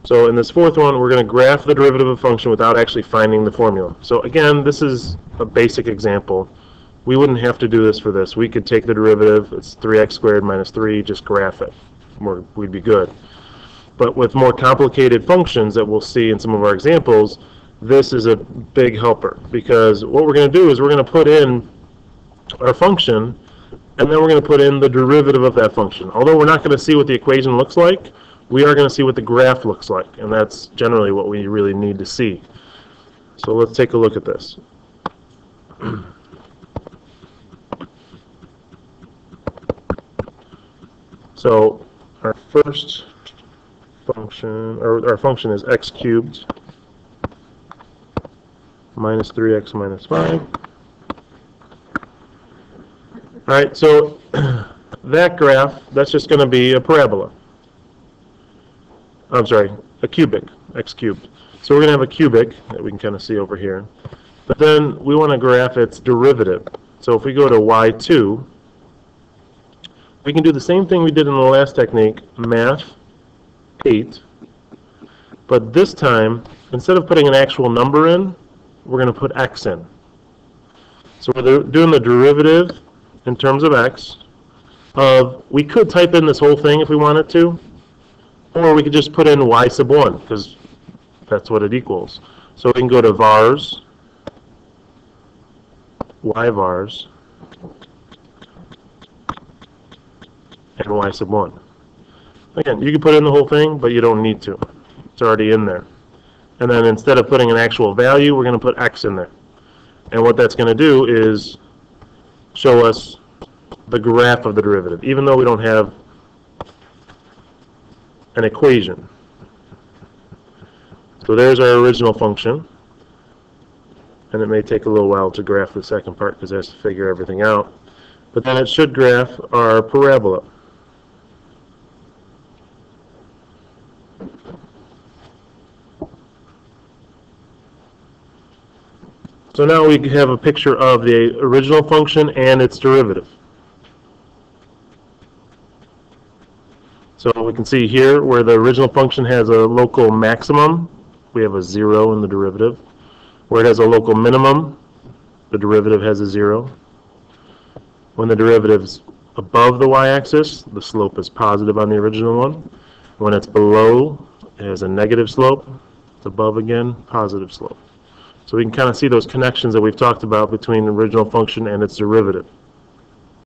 So in this fourth one, we're going to graph the derivative of a function without actually finding the formula. So again, this is a basic example. We wouldn't have to do this for this. We could take the derivative, it's 3x squared minus 3, just graph it. We'd be good. But with more complicated functions that we'll see in some of our examples, this is a big helper, because what we're going to do is we're going to put in our function, and then we're going to put in the derivative of that function. Although we're not going to see what the equation looks like, we are going to see what the graph looks like, and that's generally what we really need to see. So let's take a look at this. So our first function, or our function is x cubed minus 3x minus 5. All right, so that graph, that's just going to be a parabola. I'm sorry, a cubic, x cubed. So we're going to have a cubic that we can kind of see over here. But then we want to graph its derivative. So if we go to y2, we can do the same thing we did in the last technique, math 8. But this time, instead of putting an actual number in, we're going to put x in. So we're doing the derivative in terms of x of, we could type in this whole thing if we wanted to, or we could just put in y sub 1, because that's what it equals. So we can go to vars, y vars, and y sub 1. Again, you can put in the whole thing, but you don't need to. It's already in there. And then instead of putting an actual value, we're going to put x in there. And what that's going to do is show us the graph of the derivative, even though we don't have an equation. So there's our original function. And it may take a little while to graph the second part because it has to figure everything out. But then it should graph our parabola. So now we have a picture of the original function and its derivative. So we can see here where the original function has a local maximum, we have a 0 in the derivative. Where it has a local minimum, the derivative has a 0. When the derivative is above the y-axis, the slope is positive on the original one. When it's below, it has a negative slope. It's above again, positive slope. So we can kind of see those connections that we've talked about between the original function and its derivative.